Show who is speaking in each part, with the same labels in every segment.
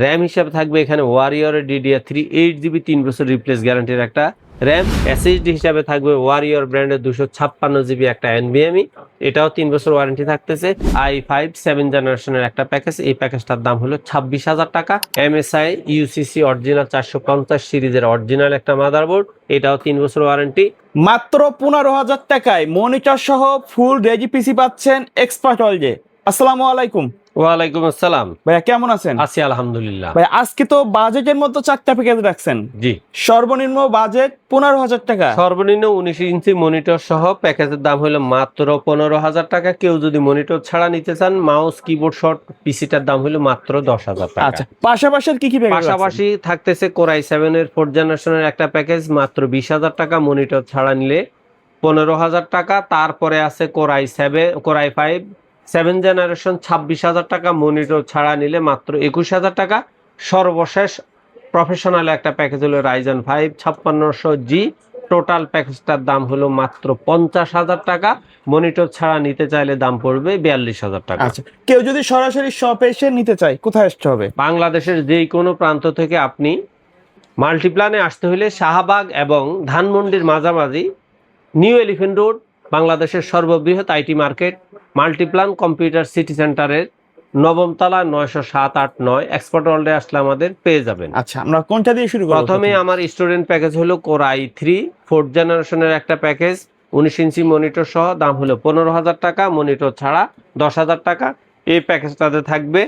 Speaker 1: RAM হিসাবে থাকবে এখানে ওয়ারিয়রের DDR3 8GB 3 বছর রিপ্লেস গ্যারান্টির একটা র্যাম। SSD হিসাবে থাকবে ওয়ারিয়র ব্র্যান্ডের 256GB একটা NVMe, এটাও 3 বছর ওয়ারেন্টি থাকতেছে। i5 7 জেনারেশনের একটা প্যাকেজ, এই প্যাকেজটার দাম হলো 26,000 টাকা। MSI UCC অরিজিনাল 450 সিরিজের অরিজিনাল একটা মাদারবোর্ড, এটাও 3 বছর ওয়ারেন্টি।
Speaker 2: মাত্র 15,000 টাকায় মনিটর সহ ফুল রেজি পিসি পাচ্ছেন এক্সপার্ট ওয়ার্ল্ডে। আসসালামু আলাইকুম।
Speaker 1: ওয়ালাইকুম আসসালাম।
Speaker 2: ভাইয়া কেমন আছেন?
Speaker 1: আছি আলহামদুলিল্লাহ।
Speaker 2: ভাই আজকে তো বাজেটের মতো 4টা প্যাকেজ রাখছেন।
Speaker 1: জি,
Speaker 2: সর্বনিম্ন বাজেট 15,000 টাকা।
Speaker 1: সর্বনিম্ন 19 ইঞ্চি মনিটর সহ প্যাকেজের দাম হলো মাত্র 15,000 টাকা। কেউ যদি মনিটর ছাড়া নিতে চান, মাউস কিবোর্ড শর্ট পিসিটার দাম হলো মাত্র 10,000 টাকা।
Speaker 2: আচ্ছা, পাশাপাশি আর কি কি প্যাকেজ?
Speaker 1: পাশাপাশি থাকতেছে কোরাই 7 এর 4th জেনারেশনের একটা প্যাকেজ, মাত্র 20,000 টাকা। মনিটর ছাড়া নিলে 15,000 টাকা। তারপরে আছে কোরাই 5 7 জেনারেশন 26,000 টাকা। মনিটর ছাড়া নিলে মাত্র 21,000 টাকা। সর্বশেষ প্রফেশনাল একটা প্যাকেজ হলো রাইজেন 5 5600G, টোটাল প্যাকেজটার দাম হলো মাত্র 50,000 টাকা। মনিটর ছাড়া নিতে চাইলে দাম পড়বে 42,000 টাকা।
Speaker 2: আচ্ছা, কেউ যদি সরাসরি শপে এসে নিতে চায় কোথায় আসতে হবে?
Speaker 1: বাংলাদেশের যেই কোনো প্রান্ত থেকে আপনি মাল্টিপ্লানে আসতে হলে শাহবাগ এবং ধানমন্ডির মাঝামাঝি নিউ এলিফেন্ট রোড, বাংলাদেশের সর্ববৃহৎ IT market Multiplan computer city সেন্টারের 9ম তলা 907-8-9 এক্সপার্ট ওয়ার্ল্ডে আসলে আমাদের পেয়ে যাবেন।
Speaker 2: আচ্ছা, আমরা কোনটা দিয়ে শুরু করব?
Speaker 1: প্রথমে আমার স্টুডেন্ট প্যাকেজ হলো কোরাই 3 4th জেনারেশনের একটা প্যাকেজ, 19 ইঞ্চি মনিটর সহ, দাম হলো 15,000 টাকা। মনিটর ছাড়া 10,000 টাকা। এই প্যাকেজটাতে থাকবে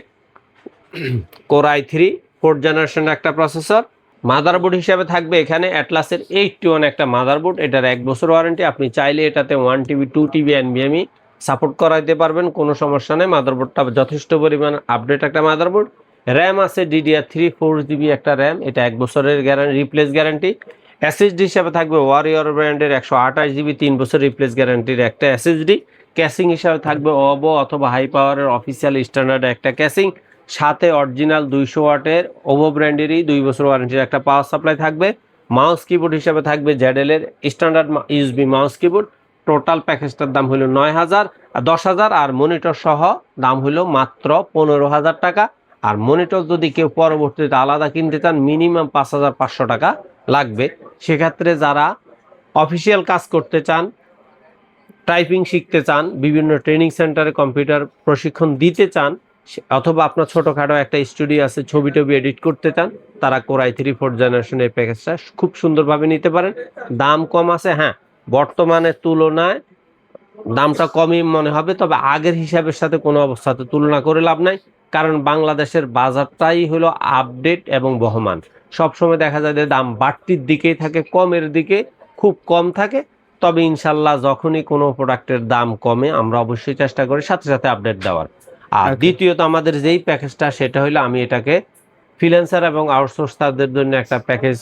Speaker 1: কোরাই 3 4th জেনারেশনের একটা প্রসেসর। মাদারবোর্ড হিসাবে থাকবে এখানে অ্যাটলাসের 81 একটা মাদারবোর্ড, এটার 1 বছর ওয়ারেন্টি। আপনি চাইলে এটাতে 1TB 2TB NVMe সাপোর্ট করাইতে পারবেন, কোনো সমস্যা নেই। মাদারবোর্ডটা যথেষ্ট পরিমাণ আপডেট একটা মাদারবোর্ড। র্যাম আছে DDR3 4GB একটা র্যাম, এটা 1 বছরের রিপ্লেস গ্যারান্টি। SSD হিসাবে থাকবে ওয়ারিয়র ব্র্যান্ডের 128GB 3 বছর রিপ্লেস গ্যারান্টির একটা SSD। ক্যাসিং হিসাবে থাকবে ওবো অথবা হাই পাওয়ারের অফিসিয়াল স্ট্যান্ডার্ড একটা ক্যাসিং, সাথে অরিজিনাল 200 ওয়াটের ওভো ব্র্যান্ডেরই 2 বছর ওয়ারেন্টির একটা পাওয়ার সাপ্লাই থাকবে। মাউস কিবোর্ড হিসাবে থাকবে ZL এর standard USB mouse keyboard. Total প্যাকেজটার দাম হলো 9,000 আর 10,000, আর মনিটর সহ দাম হলো মাত্র 15,000 টাকা। আর মনিটর যদি কেউ পরবর্তীতে আলাদা কিনতে চান, মিনিমাম 5,500 টাকা লাগবে। সেক্ষেত্রে যারা অফিসিয়াল কাজ করতে চান, টাইপিং শিখতে চান, বিভিন্ন ট্রেনিং সেন্টারে কম্পিউটার প্রশিক্ষণ দিতে চান, অথবা আপনার ছোটখাটো একটা স্টুডিও আছে, ছবি টবি এডিট করতে চান, তারা কোরাই 3 4th জেনারেশনের প্যাকেজটা খুব সুন্দরভাবে নিতে পারেন। দাম কম আছে, হ্যাঁ, বর্তমানের তুলনায় দামটা কমই মনে হবে, তবে আগের হিসাবের সাথে কোনো অবস্থাতে তুলনা করে লাভ নাই। কারণ বাংলাদেশের বাজারটাই হলো আপডেট এবং বহমান। সবসময় দেখা যায় যে দাম বাড়তির দিকেই থাকে, কমের দিকে খুব কম থাকে। তবে ইনশাল্লাহ যখনই কোনো প্রোডাক্টের দাম কমে, আমরা অবশ্যই চেষ্টা করি সাথে সাথে আপডেট দেওয়ার। আর দ্বিতীয়ত আমাদের যেই প্যাকেজটা, সেটা হলো আমি এটাকে ফ্রিল্যান্সার এবং আউটসোর্স তাদের জন্য একটা প্যাকেজ,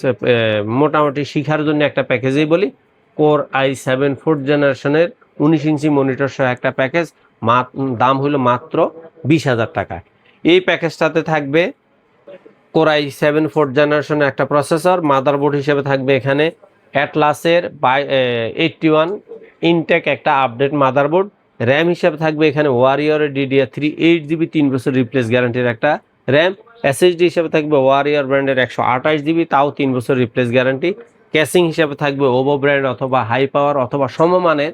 Speaker 1: মোটামুটি শিখার জন্য একটা প্যাকেজই বলি। কোর i7 4th জেনারেশনের 19 ইঞ্চি মনিটর সহ একটা প্যাকেজ, দাম হলো মাত্র 20,000 টাকা। এই প্যাকেজটাতে থাকবে কোরাই 7 4th জেনারেশনের একটা প্রসেসর। মাদারবোর্ড হিসেবে থাকবে এখানে অ্যাটলাসের 81 ইনটেক একটা আপডেট মাদারবোর্ড। র্যাম হিসেবে থাকবে এখানে ওয়ারিয়রের DDR3 8GB 3 বছর রিপ্লেস গ্যারান্টির একটা র্যাম। SSD হিসেবে থাকবে ওয়ারিয়র ব্র্যান্ডের 128GB, তাও 3 বছর রিপ্লেস গ্যারান্টি। ক্যাসিং হিসেবে থাকবে ওভো ব্র্যান্ড অথবা হাই পাওয়ার অথবা সমমানের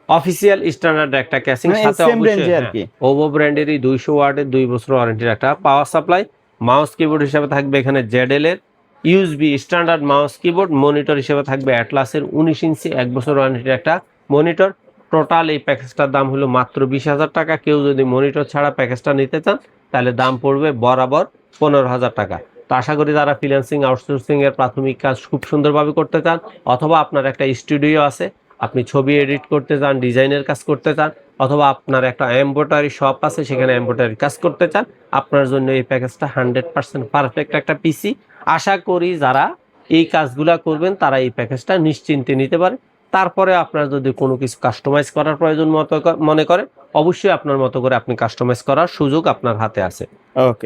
Speaker 1: অফিসিয়াল স্ট্যান্ডার্ড একটা ক্যাসিং, সাথে অবশ্যই ওভো ব্র্যান্ডেরই 200 ওয়াটের 2 বছর ওয়ারেন্টির একটা পাওয়ার সাপ্লাই। মাউস কিবোর্ড হিসেবে থাকবে এখানে ZL এর USB standard mouse keyboard. Monitor হিসেবে থাকবে অ্যাটলাসের 19 ইঞ্চি 1 বছর ওয়ারেন্টির একটা মনিটর। টোটাল এই প্যাকেজটার দাম হলো মাত্র 20,000 টাকা। কেউ যদি মনিটর ছাড়া প্যাকেজটা নিতে চান, তাহলে দাম পড়বে বরাবর 15,000 টাকা। তো আশা করি যারা ফ্রিল্যান্সিং আউটসোর্সিং এর প্রাথমিক কাজ খুব সুন্দরভাবে করতে চান, অথবা আপনার একটা স্টুডিও আছে, আপনি ছবি এডিট করতে চান, ডিজাইনের কাজ করতে চান, অথবা আপনার একটা এমব্রয়ডারি শপ আছে, সেখানে এমব্রয়ডারি কাজ করতে চান, আপনার জন্য এই প্যাকেজটা 100% পারফেক্ট একটা পিসি। আশা করি যারা এই কাজগুলা করবেন, তারা এই প্যাকেজটা নিশ্চিন্তে নিতে পারে। তারপরে আপনার যদি কোনো কিছু কাস্টমাইজ করার প্রয়োজন মনে করেন, অবশ্যই আপনার মতো করে আপনি কাস্টমাইজ করার সুযোগ আপনার হাতে আছে।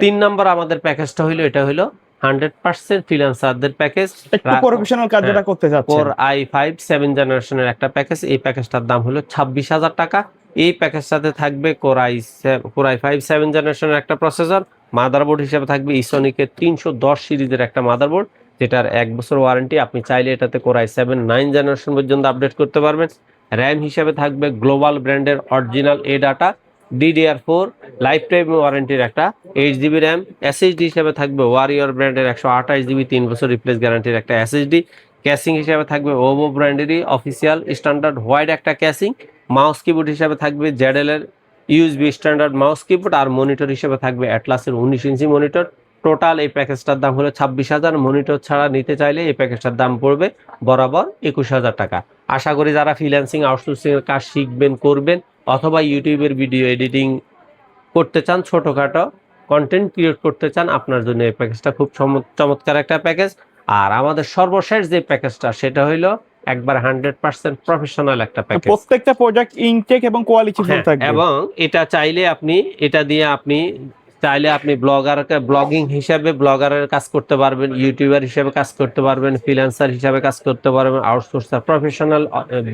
Speaker 1: 3 নম্বর আমাদের প্যাকেজটা হইলো, এটা হইলো 100% ফ্রিল্যান্সারদের প্যাকেজ,
Speaker 2: একটু প্রফেশনাল কাজ যারা করতে যাচ্ছেন।
Speaker 1: কোর i5 7 জেনারেশনের একটা প্যাকেজ। এই প্যাকেজটার দাম হলো 26,000 টাকা। এই প্যাকেজটাতে থাকবে কোর i5 7 জেনারেশনের একটা প্রসেসর, মাদারবোর্ড হিসেবে থাকবে ইসোনিকের 310 সিরিজের একটা মাদারবোর্ড, যেটার 1 বছর ওয়ারেন্টি। আপনি চাইলে এটাতে কোরাই 7 9 জেনারেশন পর্যন্ত আপডেট করতে পারবেন। র্যাম হিসেবে থাকবে গ্লোবাল ব্র্যান্ডের original A data DDR4 lifetime ওয়ারেন্টির একটা 8 GB র্যাম। এসএসডি হিসেবে থাকবে ওয়ারিয়র ব্র্যান্ডের 128 GB 3 বছর রিপ্লেস গ্যারান্টির একটা এসএসডি। ক্যাসিং হিসেবে থাকবে ওভো ব্র্যান্ডেরই অফিসিয়াল স্ট্যান্ডার্ড হোয়াইট একটা ক্যাসিং। মাউস কিবোর্ড হিসেবে থাকবে জেডএল এর ইউএসবি স্ট্যান্ডার্ড মাউস কিবোর্ড। আর মনিটর হিসেবে থাকবে অ্যাটলাসের 19 ইঞ্চি মনিটর। টোটাল এই প্যাকেজটার দাম হলো 26,000। মনিটর ছাড়া নিতে চাইলে এই প্যাকেজটার দাম পড়বে বরাবর 21,000 টাকা। আশা করি যারা ফ্রিল্যান্সিং আউটসোর্সিং এর কাজ শিখবেন করবেন অথবা ইউটিউবের ভিডিও এডিটিং করতে চান, ছোটখাটো কন্টেন্ট ক্রিয়েট করতে চান, আপনার জন্য এই প্যাকেজটা খুব চমৎকার একটা প্যাকেজ। আর আমাদের সর্বশেষ যে প্যাকেজটা সেটা হইলো একবার 100% প্রফেশনাল একটা প্যাকেজ।
Speaker 2: প্রত্যেকটা প্রোডাক্ট ইনটেক এবং কোয়ালিটি ফুল থাকবে।
Speaker 1: এবং এটা চাইলে আপনি এটা দিয়ে আপনি চাইলে আপনি ব্লগিং হিসাবে ব্লগারের কাজ করতে পারবেন, ইউটিউবার হিসেবে কাজ করতে পারবেন, ফ্রিল্যান্সার হিসেবে কাজ করতে পারবেন, আউটসোর্সার প্রফেশনাল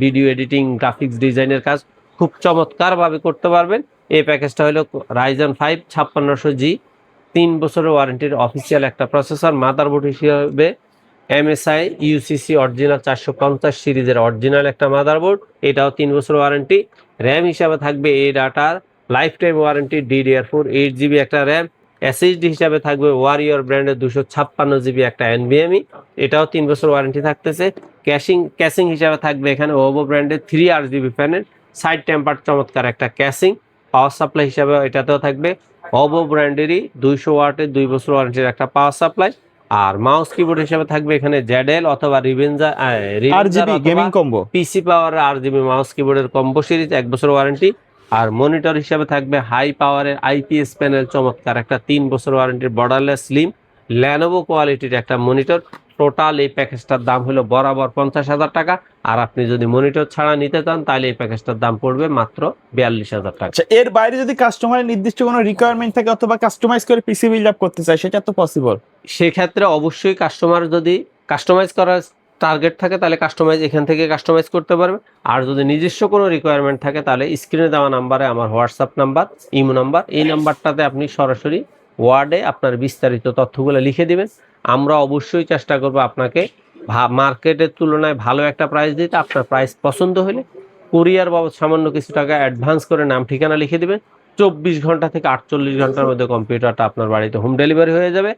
Speaker 1: ভিডিও এডিটিং গ্রাফিক্স ডিজাইনের কাজ খুব চমৎকার ভাবে করতে পারবেন। এই প্যাকেজটা হলো Ryzen 5 5600G 3 বছরের ওয়ারেন্টির অফিসিয়াল একটা প্রসেসর। মাদারবোর্ড হিসেবে MSI UCC অরিজিনাল 450 সিরিজের অরিজিনাল একটা মাদারবোর্ড, এটাও 3 বছর ওয়ারেন্টি। র্যাম হিসাবে থাকবে এই ডাটার life time warranty DDR4 8 GB একটা র্যাম। এসএসডি হিসাবে থাকবে ওয়ারিয়র ব্র্যান্ডের 256 GB একটা NVMe, এটাও 3 বছর ওয়ারেন্টি থাকতেছে। ক্যাসিং হিসাবে থাকবে এখানে ওভো ব্র্যান্ডের 3 RGB ফ্যানের সাইড টেম্পার চমৎকার একটা ক্যাসিং। পাওয়ার সাপ্লাই হিসাবে এটাতেও থাকবে ওভো ব্র্যান্ডেরই 200 ওয়াটের 2 বছর ওয়ারেন্টির একটা পাওয়ার সাপ্লাই। আর মাউস কিবোর্ড হিসেবে থাকবে এখানে জেডএল অথবা রিভেঞ্জার
Speaker 2: RGB গেমিং কম্বো,
Speaker 1: পিসি পাওয়ার RGB মাউস কিবোর্ডের কম্বো সিরিজ 1 বছর ওয়ারেন্টি। আর মনিটর হিসেবে থাকবে হাই পাওয়ারের IPS প্যানেল চমৎকার একটা 3 বছর ওয়ারেন্টির বর্ডারলেস স্লিম ল্যানোভো কোয়ালিটির একটা মনিটর। টোটাল এই প্যাকেজটার দাম হলো বরাবর 50,000 টাকা। আর আপনি যদি মনিটর ছাড়া নিতে চান তাহলে এই প্যাকেজটার দাম পড়বে মাত্র 42,000 টাকা।
Speaker 2: আচ্ছা, এর বাইরে যদি কাস্টমারের নির্দিষ্ট কোনো রিকোয়ারমেন্ট থাকে অথবা কাস্টমাইজ করে পিসি বিল্ড আপ করতে চায় সেটা তো পসিবল।
Speaker 1: সেক্ষেত্রে অবশ্যই কাস্টমার যদি কাস্টমাইজ করার টার্গেট থাকে তাহলে কাস্টমাইজ এখান থেকে কাস্টমাইজ করতে পারবে। আর যদি নিজস্ব কোনো রিকোয়ারমেন্ট থাকে তাহলে স্ক্রিনে দেওয়া নাম্বারে আমার হোয়াটসঅ্যাপ নাম্বার, ইমো নাম্বার, এই নাম্বারটাতে আপনি সরাসরি ওয়ার্ডে আপনার বিস্তারিত তথ্যগুলো লিখে দিবেন। আমরা অবশ্যই চেষ্টা করব আপনাকে মার্কেটের তুলনায় ভালো একটা প্রাইস দিতে। আপনার প্রাইস পছন্দ হলে কুরিয়ার বাবদ সামান্য কিছু টাকা অ্যাডভান্স করে নাম ঠিকানা লিখে দিবেন। 24 ঘন্টা থেকে 48 ঘন্টার মধ্যে কম্পিউটারটা আপনার বাড়িতে হোম ডেলিভারি হয়ে যাবে।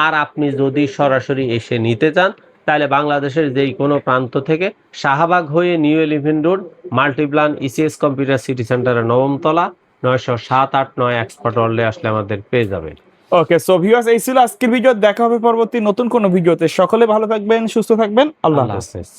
Speaker 1: আর আপনি যদি সরাসরি এসে নিতে চান তাহলে বাংলাদেশের যেই কোনো প্রান্ত থেকে শাহবাগ হয়ে new elephant road Multiplan ECS computer city সেন্টারের 9ম তলা 907-8-9 এক্সপার্ট ওয়ার্ল্ডে আসলে আমাদের পেয়ে যাবেন।
Speaker 2: ওকে, সো ভিউয়ার্স, এই ছিল আজকের ভিডিও। দেখা হবে পরবর্তী নতুন কোনো ভিডিওতে। সকলে ভালো থাকবেন, সুস্থ থাকবেন। আল্লাহ হাফেজ।
Speaker 1: হাফেজ।